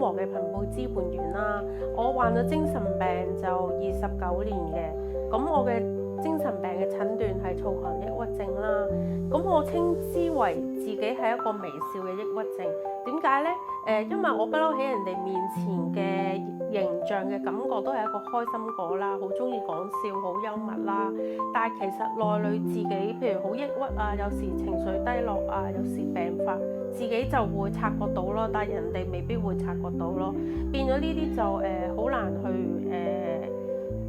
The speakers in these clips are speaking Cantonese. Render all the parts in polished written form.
和嘅貧富支援員啦。我患咗精神病就29年嘅，咁我嘅精神病嘅診斷係躁狂抑鬱症啦。咁我稱之為自己係一個微笑嘅抑鬱症。點解呢？因為我不嬲喺人哋面前嘅形象嘅感覺都係一個開心果啦，好中意講笑，好幽默啦。但係其實內裏自己，譬如好抑鬱啊，有時情緒低落啊，有時病發，自己就會察覺到咯，但係人哋未必會察覺到咯。變咗呢啲就好難去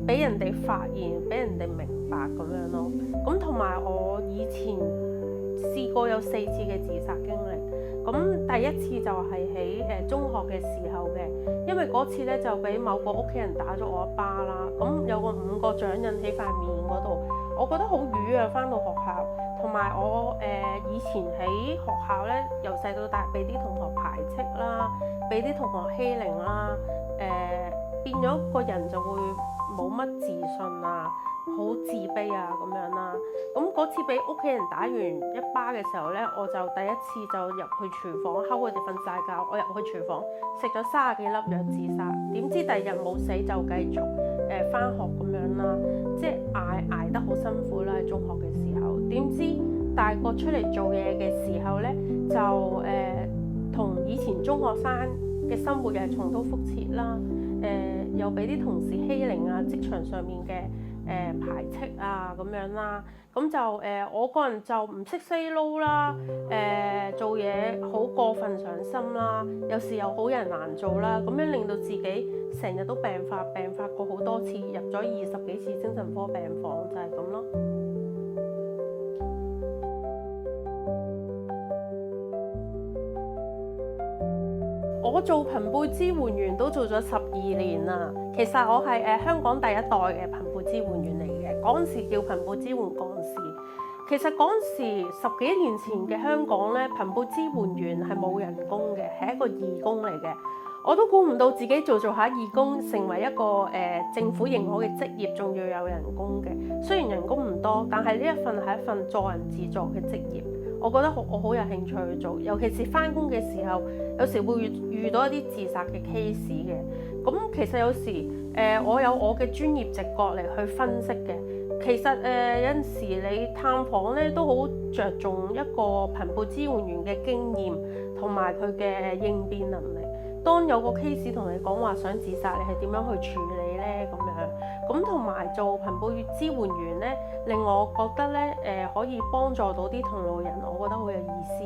俾人哋發現，俾人哋明白咁樣咯。咁同埋我以前試過有4次嘅自殺經歷。咁第一次就係喺中學嘅時候嘅，因為嗰次咧就俾某個屋企人打咗我一巴啦。咁有個5個掌印喺塊面嗰度，我覺得好瘀啊。返到學校，同埋我以前喺學校咧，由細到大俾啲同學排斥啦，俾啲同學欺凌啦，變咗個人就會冇乜自信啊，好自卑啊咁樣啦。咁嗰次俾屋企人打完一巴嘅時候咧，我就第一次就入去廚房，睺佢哋瞓晒覺，我入去廚房食咗30幾粒藥自殺。點知第二日冇死就繼續返學咁樣啦，即係捱得好辛苦啦喺中學嘅時候。點知大個出嚟做嘢嘅時候咧，就同以前中學生嘅生活又係重蹈覆轍啦。又俾啲同事欺凌啊，職場上面嘅排斥啊咁樣啦。咁就我個人就唔識 say no 啦，做嘢好過分上心啦，有時又好人難做啦，咁樣令到自己成日都病發過好多次，入咗20幾次精神科病房，就係咁咯。我做貧富支援員都做咗12年啦。其實我係香港第一代嘅貧富支援員嚟嘅，嗰陣時叫貧富支援幹事。其實嗰陣時10幾年前嘅香港咧，貧富支援員係冇人工嘅，係一個義工嚟嘅。我都估唔到自己做下義工，成為一個政府認可嘅職業，仲要有人工嘅。雖然人工唔多，但係呢一份係一份助人自助嘅職業。我覺得我好有興趣去做，尤其是返工嘅時候，有時會遇到一啲自殺嘅 case 嘅。咁其實有時我有我嘅專業直覺嚟去分析嘅。其實有陣時你探訪咧都好着重一個貧富支援員嘅經驗同埋佢嘅應變能力。當有個 case 同你講話想自殺，你係點樣去處理咧？咁同埋做貧富支援員咧，令我覺得咧可以幫助到啲同路人，我覺得好有意思。